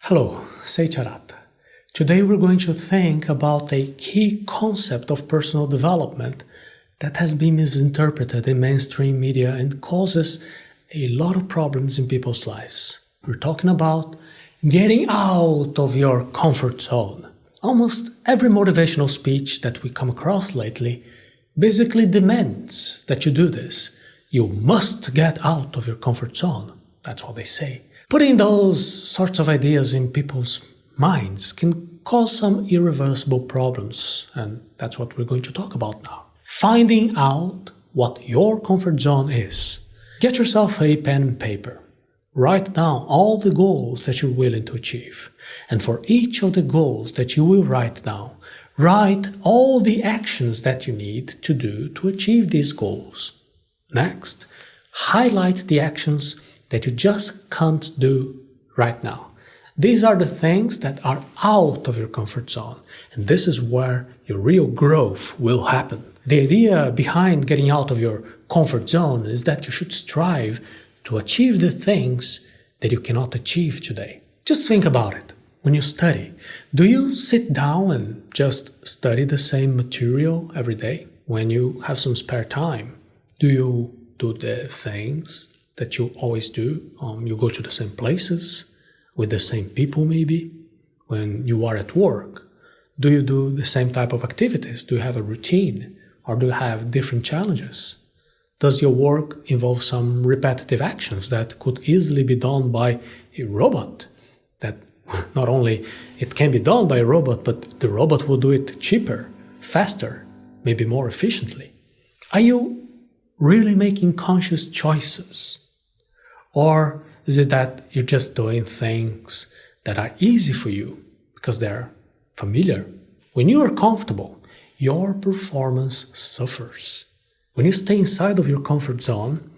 Hello, Seiiti Arata. Today we're going to think about a key concept of personal development that has been misinterpreted in mainstream media and causes a lot of problems in people's lives. We're talking about getting out of your comfort zone. Almost every motivational speech that we come across lately basically demands that you do this. You must get out of your comfort zone. That's what they say. Putting those sorts of ideas in people's minds can cause some irreversible problems, and that's what we're going to talk about now. Finding out what your comfort zone is. Get yourself a pen and paper. Write down all the goals that you're willing to achieve. And for each of the goals that you will write down, write all the actions that you need to do to achieve these goals. Next, highlight the actions that you just can't do right now. These are the things that are out of your comfort zone, and this is where your real growth will happen. The idea behind getting out of your comfort zone is that you should strive to achieve the things that you cannot achieve today. Just think about it. When you study, do you sit down and just study the same material every day? When you have some spare time, do you do the things that you always do? You go to the same places, with the same people maybe. When you are at work, do you do the same type of activities? Do you have a routine? Or do you have different challenges? Does your work involve some repetitive actions that could easily be done by a robot? That not only it can be done by a robot, but the robot will do it cheaper, faster, maybe more efficiently. Are you really making conscious choices? Or is it that you're just doing things that are easy for you because they're familiar? When you are comfortable, your performance suffers. When you stay inside of your comfort zone,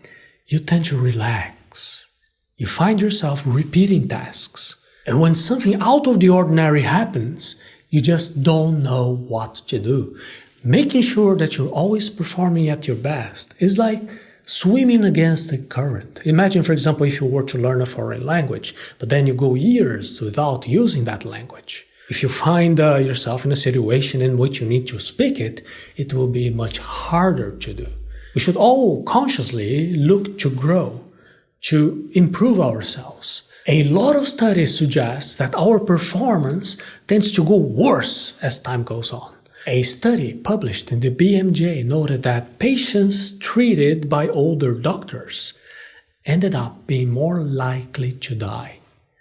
you tend to relax. You find yourself repeating tasks. And when something out of the ordinary happens, you just don't know what to do. Making sure that you're always performing at your best is like swimming against the current. Imagine, for example, if you were to learn a foreign language, but then you go years without using that language. If you find yourself in a situation in which you need to speak it, it will be much harder to do. We should all consciously look to grow, to improve ourselves. A lot of studies suggest that our performance tends to go worse as time goes on. A study published in the BMJ noted that patients treated by older doctors ended up being more likely to die.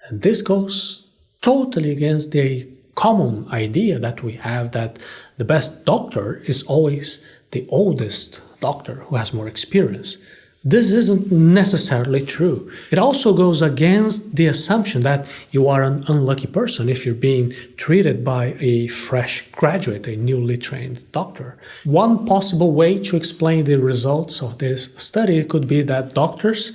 And this goes totally against the common idea that we have that the best doctor is always the oldest doctor who has more experience. This isn't necessarily true. It also goes against the assumption that you are an unlucky person if you're being treated by a fresh graduate, a newly trained doctor. One possible way to explain the results of this study could be that doctors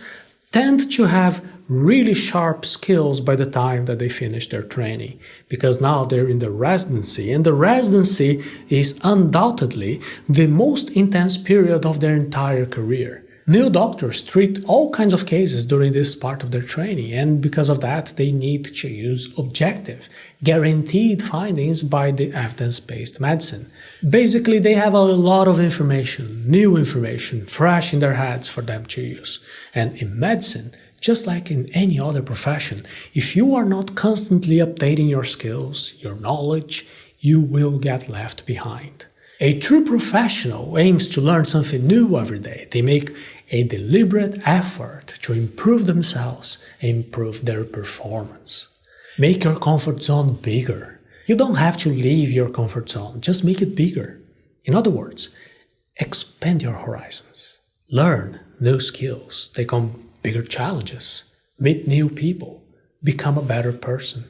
tend to have really sharp skills by the time that they finish their training, because now they're in the residency, and the residency is undoubtedly the most intense period of their entire career. New doctors treat all kinds of cases during this part of their training, and because of that, they need to use objective, guaranteed findings by the evidence-based medicine. Basically, they have a lot of information, new information, fresh in their heads for them to use. And in medicine, just like in any other profession, if you are not constantly updating your skills, your knowledge, you will get left behind. A true professional aims to learn something new every day. They make a deliberate effort to improve themselves and improve their performance. Make your comfort zone bigger. You don't have to leave your comfort zone, just make it bigger. In other words, expand your horizons. Learn new skills, take on bigger challenges, meet new people, become a better person.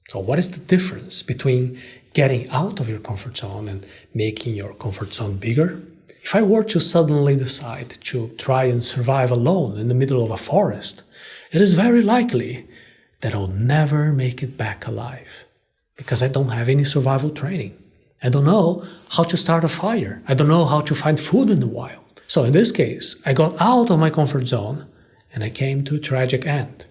So what is the difference between getting out of your comfort zone and making your comfort zone bigger? If I were to suddenly decide to try and survive alone in the middle of a forest, it is very likely that I'll never make it back alive, because I don't have any survival training. I don't know how to start a fire. I don't know how to find food in the wild. So in this case, I got out of my comfort zone and I came to a tragic end.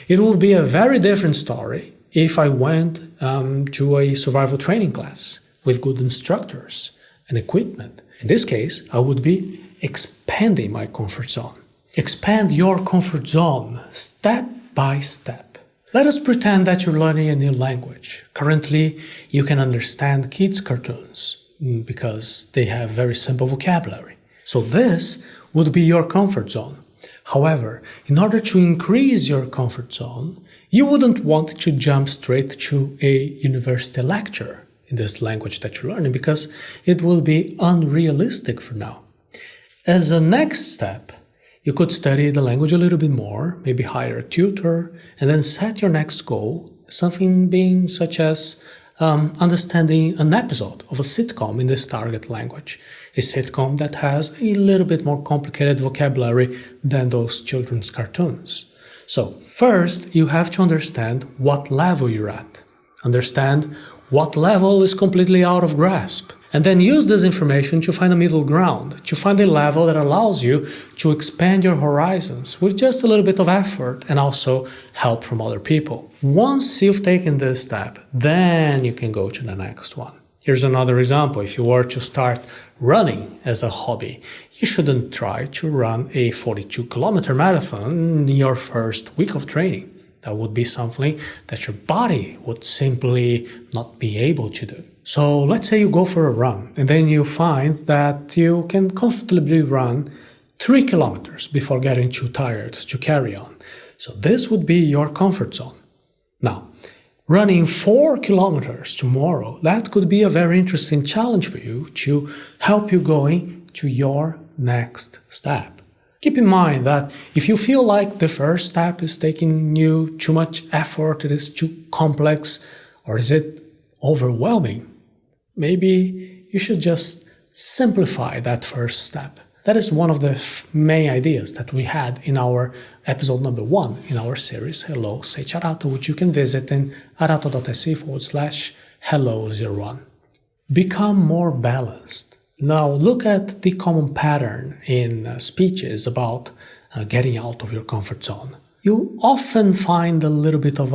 It would be a very different story if I went to a survival training class with good instructors and equipment. In this case, I would be expanding my comfort zone. Expand your comfort zone step by step. Let us pretend that you're learning a new language. Currently, you can understand kids' cartoons because they have very simple vocabulary. So this would be your comfort zone. However, in order to increase your comfort zone, you wouldn't want to jump straight to a university lecture in this language that you're learning because it will be unrealistic for now. As a next step, you could study the language a little bit more, maybe hire a tutor, and then set your next goal, something being such as understanding an episode of a sitcom in this target language, a sitcom that has a little bit more complicated vocabulary than those children's cartoons. So, first, you have to understand what level you're at. Understand what level is completely out of grasp. And then use this information to find a middle ground, to find a level that allows you to expand your horizons with just a little bit of effort and also help from other people. Once you've taken this step, then you can go to the next one. Here's another example. If you were to start running as a hobby, you shouldn't try to run a 42-kilometer marathon in your first week of training. That would be something that your body would simply not be able to do. So let's say you go for a run and then you find that you can comfortably run 3 kilometers before getting too tired to carry on. So this would be your comfort zone. Now, running 4 kilometers tomorrow, that could be a very interesting challenge for you to help you going to your next step. Keep in mind that if you feel like the first step is taking you too much effort, it is too complex, or is it overwhelming, maybe you should just simplify that first step. That is one of the main ideas that we had in our episode number 1 in our series Hello, Seiiti Arata, which you can visit in arato.se/hello01. Become more balanced. Now look at the common pattern in speeches about getting out of your comfort zone. You often find a little bit of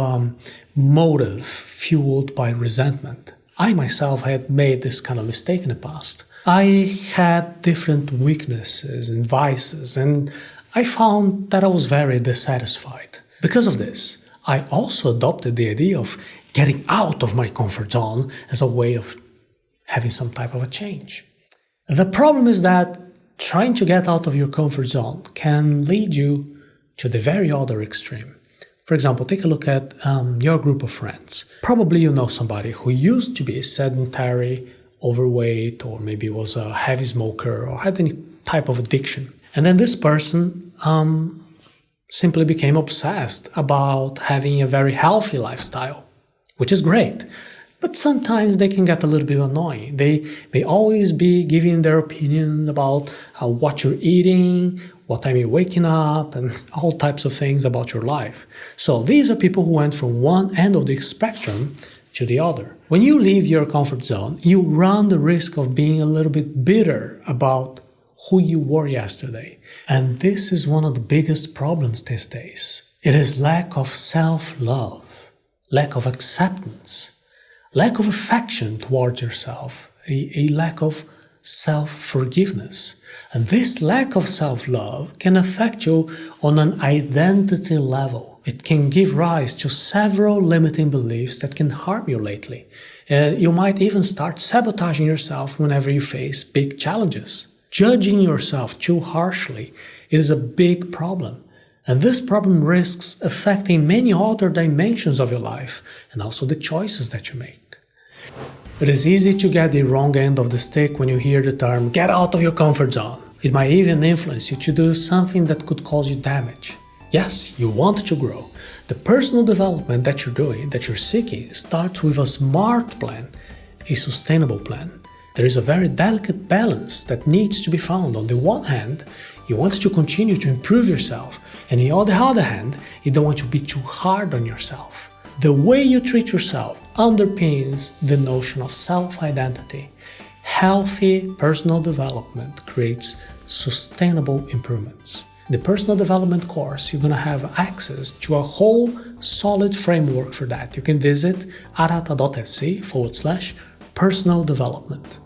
motive fueled by resentment. I myself had made this kind of mistake in the past. I had different weaknesses and vices, and I found that I was very dissatisfied. Because of this, I also adopted the idea of getting out of my comfort zone as a way of having some type of a change. The problem is that trying to get out of your comfort zone can lead you to the very other extreme. For example, take a look at your group of friends. Probably you know somebody who used to be sedentary, overweight, or maybe was a heavy smoker or had any type of addiction. And then this person simply became obsessed about having a very healthy lifestyle, which is great. But sometimes they can get a little bit annoying. They may always be giving their opinion about what you're eating, what time you're waking up, and all types of things about your life. So these are people who went from one end of the spectrum to the other. When you leave your comfort zone, you run the risk of being a little bit bitter about who you were yesterday. And this is one of the biggest problems these days. It is lack of self-love, lack of acceptance, lack of affection towards yourself, a lack of self-forgiveness. And this lack of self-love can affect you on an identity level. It can give rise to several limiting beliefs that can harm you lately. You might even start sabotaging yourself whenever you face big challenges. Judging yourself too harshly is a big problem. And this problem risks affecting many other dimensions of your life and also the choices that you make. It is easy to get the wrong end of the stick when you hear the term "get out of your comfort zone." It might even influence you to do something that could cause you damage. Yes, you want to grow. The personal development that you're doing, that you're seeking, starts with a smart plan, a sustainable plan. There is a very delicate balance that needs to be found. On the one hand, you want to continue to improve yourself, and on the other hand, you don't want to be too hard on yourself. The way you treat yourself underpins the notion of self-identity. Healthy personal development creates sustainable improvements. In the personal development course, you're going to have access to a whole solid framework for that. You can visit arata.se/personal development.